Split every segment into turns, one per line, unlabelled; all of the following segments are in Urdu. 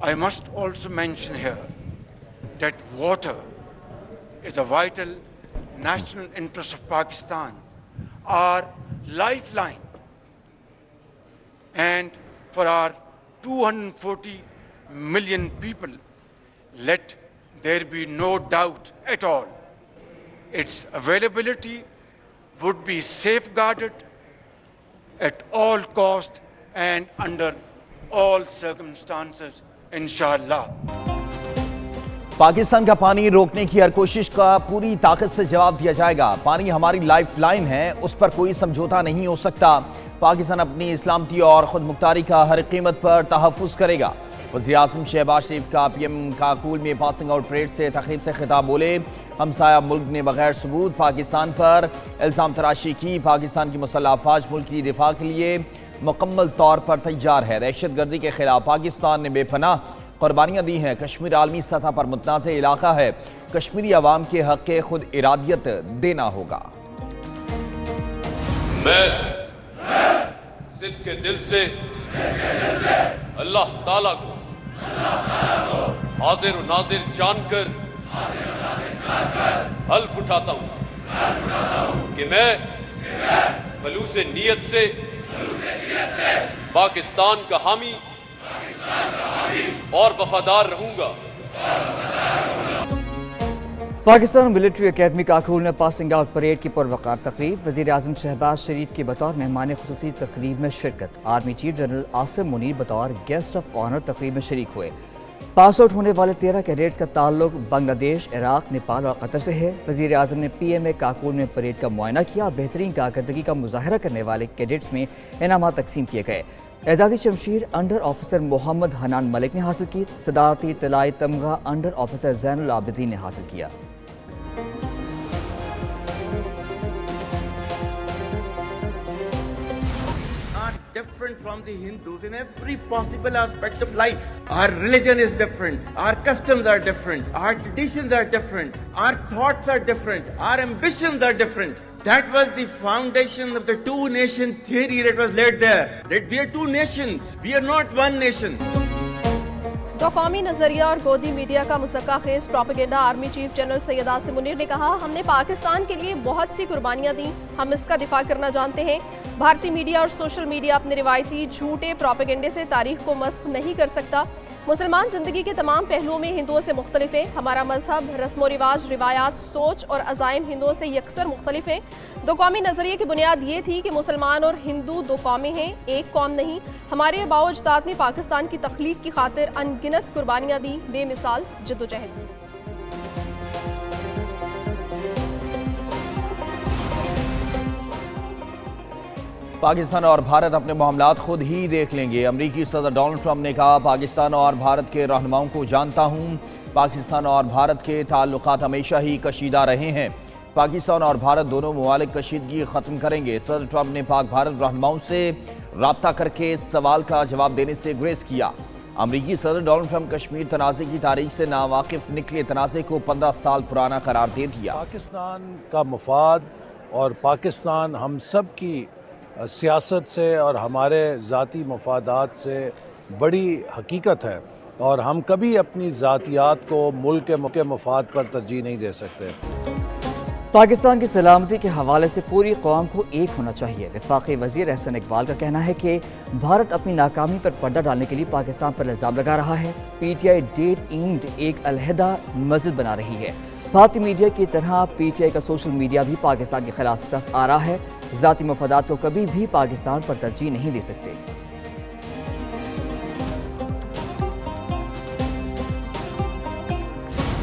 I must also mention here that water is a vital national interest of Pakistan, our lifeline. And for our 240 million people, let there be no doubt at all, its availability would be safeguarded at all cost and under all circumstances, inshallah.
Pakistan کا پانی روکنے کی ہر کوشش کا پوری طاقت سے جواب دیا جائے گا. پانی ہماری لائف لائن ہے, اس پر کوئی سمجھوتا نہیں ہو سکتا. پاکستان اپنی سلامتی اور خود مختاری کا ہر قیمت پر تحفظ کرے گا. وزیراعظم شہباز شریف کا پی ایم کاکول میں پاسنگ آؤٹ پریڈ سے تقریب سے خطاب بولے. ہمسایہ ملک نے بغیر ثبوت پاکستان پر الزام تراشی کی. پاکستان کی مسلح افواج ملک کی دفاع کے لیے مکمل طور پر تیار ہے. دہشت گردی کے خلاف پاکستان نے بے پناہ قربانیاں دی ہیں. کشمیر عالمی سطح پر متنازع علاقہ ہے. کشمیری عوام کے حق کے خود ارادیت دینا ہوگا.
میں صدق کے دل سے اللہ تعالیٰ کو حاضر و ناظر جان کر حلف اٹھاتا ہوں کہ میں خلوص نیت سے پاکستان کا حامی اور وفادار رہوں گا.
پاکستان ملٹری اکیڈمی کاکول میں پاسنگ آؤٹ پریڈ کی پروقار تقریب. وزیر اعظم شہباز شریف کی بطور مہمان خصوصی تقریب میں شرکت. Army chief general Asim Munir بطور گیسٹ آف آنر تقریب میں شریک ہوئے. پاس آؤٹ ہونے والے 13 کیڈٹس کا تعلق بنگلہ دیش، عراق، نیپال اور قطر سے ہے. وزیر اعظم نے پی ایم اے کاکول میں پریڈ کا معائنہ کیا. بہترین کارکردگی کا مظاہرہ کرنے والے کیڈٹس میں انعامات تقسیم کیے گئے. اعزازی شمشیر انڈر آفیسر محمد حنان ملک نے حاصل کی. صدارتی طلائی تمغہ انڈر آفیسر زین العابدین نے حاصل کیا.
Different from the Hindus in every possible aspect of life. Our religion is different, our customs are different, our traditions are different, our thoughts are different, our ambitions are different. That was the foundation of the two nation theory that was laid there. That we are two nations, we are not one nation.
دو قومی نظریہ اور گودی میڈیا کا مسکہ خیز propaganda. Army chief general Syed Asim Munir نے کہا ہم نے پاکستان کے لیے بہت سی قربانیاں دیں, ہم اس کا دفاع کرنا جانتے ہیں. بھارتی میڈیا اور سوشل میڈیا اپنے روایتی جھوٹے پروپیگنڈے سے تاریخ کو مسخ نہیں کر سکتا. مسلمان زندگی کے تمام پہلوؤں میں ہندوؤں سے مختلف ہیں. ہمارا مذہب، رسم و رواج، روایات، سوچ اور عزائم ہندوؤں سے یکسر مختلف ہیں. دو قومی نظریے کی بنیاد یہ تھی کہ مسلمان اور ہندو دو قومیں ہیں، ایک قوم نہیں. ہمارے آباء و اجداد نے پاکستان کی تخلیق کی خاطر ان گنت قربانیاں دی، بے مثال جدوجہد.
پاکستان اور بھارت اپنے معاملات خود ہی دیکھ لیں گے. امریکی صدر ڈونلڈ ٹرمپ نے کہا پاکستان اور بھارت کے رہنماؤں کو جانتا ہوں. پاکستان اور بھارت کے تعلقات ہمیشہ ہی کشیدہ رہے ہیں. پاکستان اور بھارت دونوں ممالک کشیدگی ختم کریں گے. صدر ٹرمپ نے پاک بھارت رہنماؤں سے رابطہ کر کے سوال کا جواب دینے سے گریز کیا. امریکی صدر ڈونلڈ ٹرمپ کشمیر تنازع کی تاریخ سے ناواقف نکلے. تنازع کو 15 سال پرانا قرار دے دیا.
پاکستان کا مفاد اور پاکستان ہم سب کی سیاست سے اور ہمارے ذاتی مفادات سے بڑی حقیقت ہے, اور ہم کبھی اپنی ذاتیات کو ملک کے مفاد پر ترجیح نہیں دے سکتے.
پاکستان کی سلامتی کے حوالے سے پوری قوم کو ایک ہونا چاہیے. وفاقی وزیر احسن اقبال کا کہنا ہے کہ بھارت اپنی ناکامی پر پردہ ڈالنے کے لیے پاکستان پر الزام لگا رہا ہے. P T I date and ایک علیحدہ مسجد بنا رہی ہے. بھارتی میڈیا کی طرح پی ٹی آئی کا سوشل میڈیا بھی پاکستان کے خلاف صف آ رہا ہے. ذاتی مفادات کو کبھی بھی پاکستان پر ترجیح نہیں دے سکتے.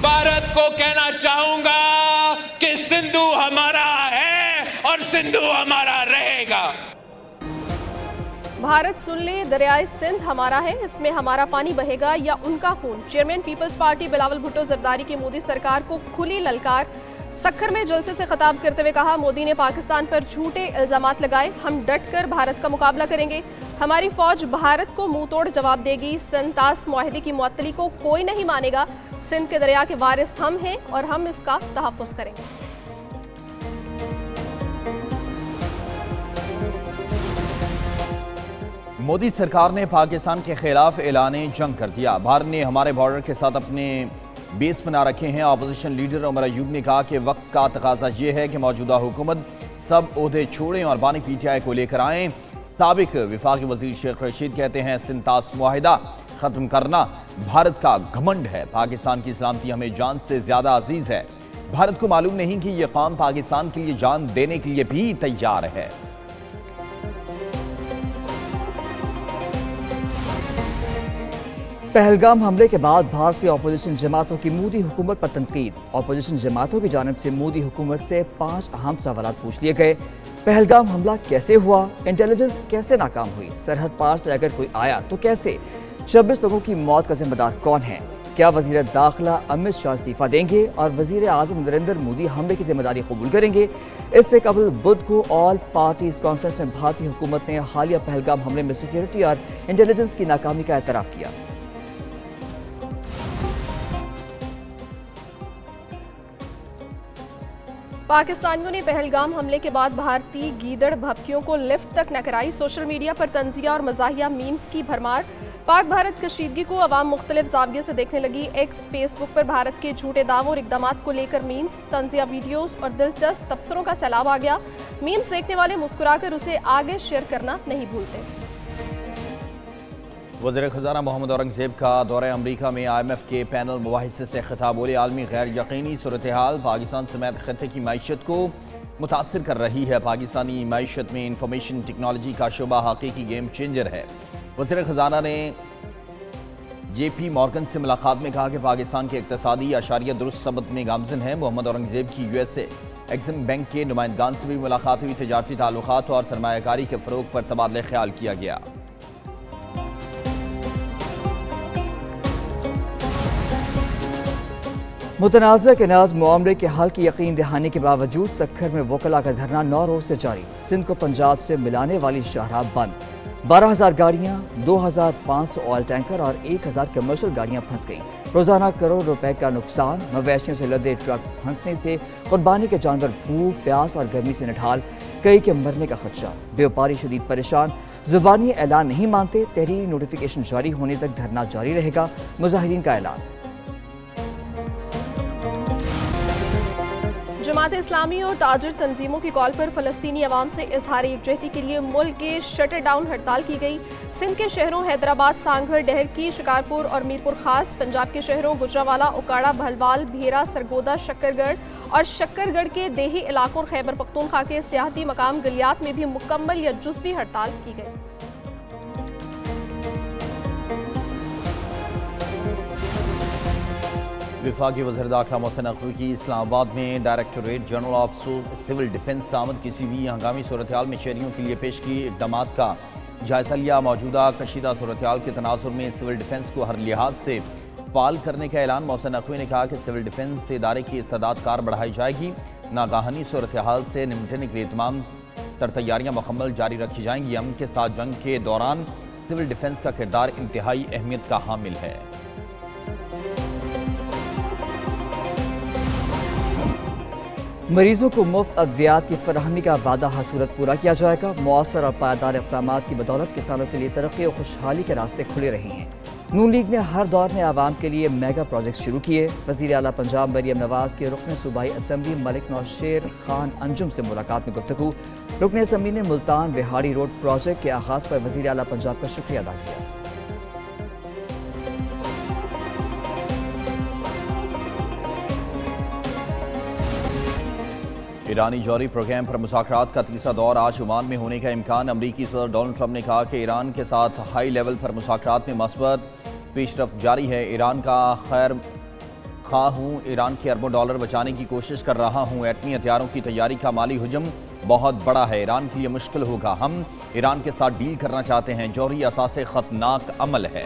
بھارت کو کہنا چاہوں گا کہ سندھو ہمارا ہے اور سندھو ہمارا رہے گا.
بھارت سن لے دریائے سندھ ہمارا ہے, اس میں ہمارا پانی بہے گا یا ان کا خون. چیئرمین پیپلز پارٹی بلاول بھٹو زرداری کی مودی سرکار کو کھلی للکار. سکھر میں جلسے سے خطاب کرتے ہوئے کہا مودی نے پاکستان پر جھوٹے الزامات لگائے, ہم ڈٹ کر بھارت کا مقابلہ کریں گے. ہماری فوج بھارت کو منہ توڑ جواب دے گی. سنتاس معاہدے کی معطلی کو کوئی نہیں مانے گا. سندھ کے دریا کے وارث ہم ہیں اور ہم اس کا تحفظ کریں گے.
مودی سرکار نے پاکستان کے خلاف اعلان جنگ کر دیا۔ بھارت نے ہمارے بارڈر کے ساتھ اپنے بیس بنا رکھے ہیں۔ اپوزیشن لیڈر عمر ایوب نے کہا کہ وقت کا تقاضا یہ ہے کہ موجودہ حکومت سب عہدے چھوڑیں اور بانی پی ٹی آئی کو لے کر آئیں۔ سابق وفاقی وزیر شیخ رشید کہتے ہیں سنتاس معاہدہ ختم کرنا بھارت کا گھمنڈ ہے۔ پاکستان کی سلامتی ہمیں جان سے زیادہ عزیز ہے۔ بھارت کو معلوم نہیں کہ یہ قوم پاکستان کے لیے جان دینے کے لیے بھی تیار ہے۔
پہلگام حملے کے بعد بھارتی اپوزیشن جماعتوں کی مودی حکومت پر تنقید۔ اپوزیشن جماعتوں کی جانب سے مودی حکومت سے 5 اہم سوالات پوچھ لیے گئے۔ پہلگام حملہ کیسے ہوا؟ انٹیلیجنس کیسے ناکام ہوئی؟ سرحد پار سے اگر کوئی آیا تو کیسے؟ 26 لوگوں کی موت کا ذمہ دار کون ہے؟ کیا وزیر داخلہ امت شاہ استعفیٰ دیں گے اور وزیر اعظم نریندر مودی حملے کی ذمہ داری قبول کریں گے؟ اس سے قبل بدھ کو آل پارٹیز کانفرنس میں بھارتی حکومت نے حالیہ پہلگام حملے میں سیکیورٹی اور انٹیلیجنس کی ناکامی کا اعتراف کیا۔
پاکستانیوں نے پہلگام حملے کے بعد بھارتی گیدڑ بھپکیوں کو لفٹ تک نہ کرائی۔ سوشل میڈیا پر طنزیہ اور مزاحیہ میمز کی بھرمار۔ پاک بھارت کشیدگی کو عوام مختلف زاویے سے دیکھنے لگی۔ ایکس فیس بک پر بھارت کے جھوٹے دعووں اور اقدامات کو لے کر میمز، طنزیہ ویڈیوز اور دلچسپ تبصروں کا سیلاب آ گیا۔ میمز دیکھنے والے مسکرا کر اسے آگے شیئر کرنا نہیں بھولتے۔
وزیر خزانہ محمد اورنگزیب کا دورہ امریکہ میں آئی ایم ایف کے پینل مباحثے سے خطاب۔ بولے عالمی غیر یقینی صورتحال پاکستان سمیت خطے کی معیشت کو متاثر کر رہی ہے۔ پاکستانی معیشت میں انفارمیشن ٹیکنالوجی کا شعبہ حقیقی گیم چینجر ہے۔ وزیر خزانہ نے جے پی مورگن سے ملاقات میں کہا کہ پاکستان کے اقتصادی اشاریہ درست سمت میں گامزن ہے۔ محمد اورنگزیب کی U S A Exim bank کے نمائندگان سے بھی ملاقات ہوئی۔ تجارتی تعلقات اور سرمایہ کاری کے فروغ پر تبادلہ خیال کیا گیا۔
متنازع کناز معاملے کے حل کی یقین دہانی کے باوجود سکھر میں وکلاء کا دھرنا 9 روز سے جاری۔ سندھ کو پنجاب سے ملانے والی شاہراہ بند۔ 12,000 گاڑیاں، 2,500 آئل ٹینکر اور 1,000 کمرشل گاڑیاں پھنس گئیں۔ روزانہ کروڑ روپے کا نقصان۔ مویشیوں سے لدے ٹرک پھنسنے سے قربانی کے جانور بھوک، پیاس اور گرمی سے نڈھال، کئی کے مرنے کا خدشہ۔ بیوپاری شدید پریشان، زبانی اعلان نہیں مانتے۔ تحریری نوٹیفیکیشن جاری ہونے تک دھرنا جاری رہے گا، مظاہرین کا اعلان۔
جماعت اسلامی اور تاجر تنظیموں کی کال پر فلسطینی عوام سے اظہار یکجہتی کے لیے ملک کے شٹر ڈاؤن ہڑتال کی گئی۔ سندھ کے شہروں حیدرآباد، سانگھر، ڈہرکی، شکارپور اور میرپور خاص، پنجاب کے شہروں گجرانوالہ، اوکاڑا، بھلوال، بھیرا، سرگودا، شکر گڑھ کے دیہی علاقوں اور خیبر پختونخوا کے سیاحتی مقام گلیات میں بھی مکمل یا جزوی ہڑتال کی گئی۔
وفاقی وزیر داخلہ محسن نقوی کی اسلام آباد میں directorate general of civil defence آمد۔ کسی بھی ہنگامی صورتحال میں شہریوں کے لیے پیش کی اقدامات کا جائزہ لیا۔ موجودہ کشیدہ صورتحال کے تناظر میں سول ڈیفنس کو ہر لحاظ سے فعال کرنے کا اعلان۔ محسن نقوی نے کہا کہ سول ڈیفنس ادارے کی استعداد کار بڑھائی جائے گی۔ ناگہانی صورتحال سے نمٹنے کے لیے تمام تر تیاریاں مکمل جاری رکھی جائیں گی۔ امن کے ساتھ جنگ کے دوران سول ڈیفنس کا کردار انتہائی اہمیت کا حامل ہے۔
مریضوں کو مفت ادویات کی فراہمی کا وعدہ ہر صورت پورا کیا جائے گا۔ مؤثر اور پائیدار اقدامات کی بدولت کسانوں کے لیے ترقی اور خوشحالی کے راستے کھلے رہے ہیں۔ نون لیگ نے ہر دور میں عوام کے لیے میگا پروجیکٹ شروع کیے۔ وزیر اعلیٰ پنجاب مریم نواز کے رکن صوبائی اسمبلی ملک نوشیر خان انجم سے ملاقات میں گفتگو۔ رکن اسمبلی نے ملتان وہاڑی روڈ پروجیکٹ کے آغاز پر وزیر اعلیٰ پنجاب کا شکریہ ادا کیا۔
ایرانی جوہری پروگرام پر مذاکرات کا تیسرا دور آج عمان میں ہونے کا امکان۔ امریکی صدر ڈونلڈ ٹرمپ نے کہا کہ ایران کے ساتھ ہائی لیول پر مذاکرات میں مثبت پیش رفت جاری ہے۔ ایران کا خیر خواہ ہوں، ایران کے اربوں ڈالر بچانے کی کوشش کر رہا ہوں۔ ایٹمی ہتھیاروں کی تیاری کا مالی حجم بہت بڑا ہے، ایران کے لیے مشکل ہوگا۔ ہم ایران کے ساتھ ڈیل کرنا چاہتے ہیں۔ جوہری اثاثے خطرناک عمل ہے۔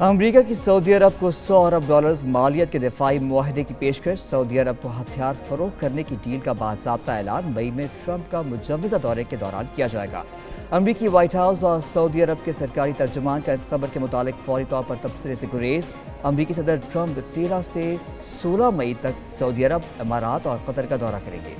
امریکہ کی سعودی عرب کو 100 ارب ڈالرز مالیت کے دفاعی معاہدے کی پیشکش۔ سعودی عرب کو ہتھیار فروخت کرنے کی ڈیل کا باضابطہ اعلان مئی میں ٹرمپ کا مجوزہ دورے کے دوران کیا جائے گا۔ امریکی وائٹ ہاؤس اور سعودی عرب کے سرکاری ترجمان کا اس خبر کے متعلق فوری طور پر تبصرے سے گریز۔ امریکی صدر ٹرمپ 13 سے 16 مئی تک سعودی عرب، امارات اور قطر کا دورہ کریں گے۔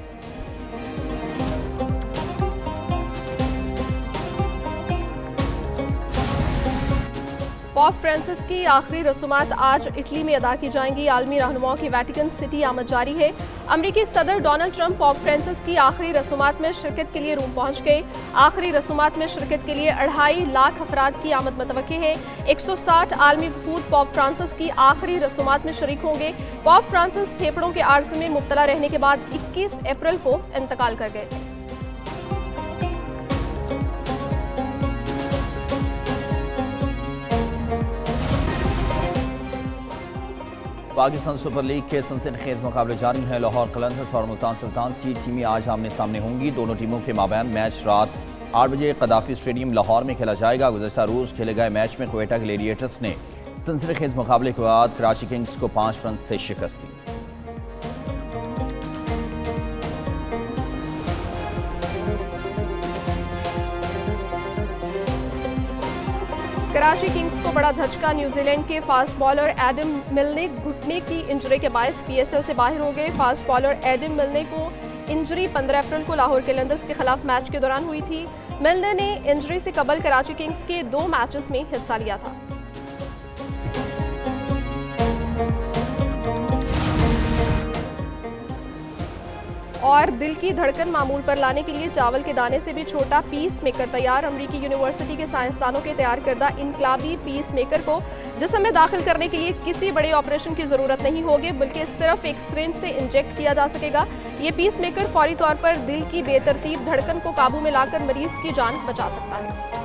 پوپ فرانسس کی آخری رسومات آج اٹلی میں ادا کی جائیں گی۔ عالمی رہنماؤں کی ویٹیکن سٹی آمد جاری ہے۔ امریکی صدر ڈونلڈ ٹرمپ پوپ فرانسس کی آخری رسومات میں شرکت کے لیے روم پہنچ گئے۔ آخری رسومات میں شرکت کے لیے 2.5 لاکھ افراد کی آمد متوقع ہے۔ 160 عالمی وفود پوپ فرانسس کی آخری رسومات میں شریک ہوں گے۔ پوپ فرانسس پھیپھڑوں کے عارض میں مبتلا رہنے کے بعد 21 اپریل کو انتقال کر گئے تھے۔
پاکستان سپر لیگ کے سنسنی مقابلے جاری ہیں۔ لاہور قلندرز اور ملتان سلطانز کی ٹیمیں آج آمنے سامنے ہوں گی۔ دونوں ٹیموں کے مابین میچ رات 8 بجے قذافی اسٹیڈیم لاہور میں کھیلا جائے گا۔ گزشتہ روز کھیلے گئے میچ میں کوئٹہ گلیڈیٹرز نے سنسنی مقابلے کے بعد کراچی کنگز کو 5 رن سے شکست دی۔
کراچی کنگز کو بڑا دھچکا، نیوزی لینڈ کے فاسٹ بالر ایڈم ملنے گھٹنے کی انجری کے باعث پی ایس ایل سے باہر ہو گئے۔ فاسٹ بالر ایڈم ملنے کو انجری 15 اپریل کو لاہور قلندرز کے خلاف میچ کے دوران ہوئی تھی۔ ملنے نے انجری سے قبل کراچی کنگز کے 2 میچز میں حصہ لیا تھا۔ اور دل کی دھڑکن معمول پر لانے کے لیے چاول کے دانے سے بھی چھوٹا پیس میکر تیار۔ امریکی یونیورسٹی کے سائنسدانوں کے تیار کردہ انقلابی پیس میکر کو جسم میں داخل کرنے کے لیے کسی بڑے آپریشن کی ضرورت نہیں ہوگی، بلکہ صرف ایک سرنج سے انجیکٹ کیا جا سکے گا۔ یہ پیس میکر فوری طور پر دل کی بے ترتیب دھڑکن کو قابو میں لا کر مریض کی جان بچا سکتا ہے۔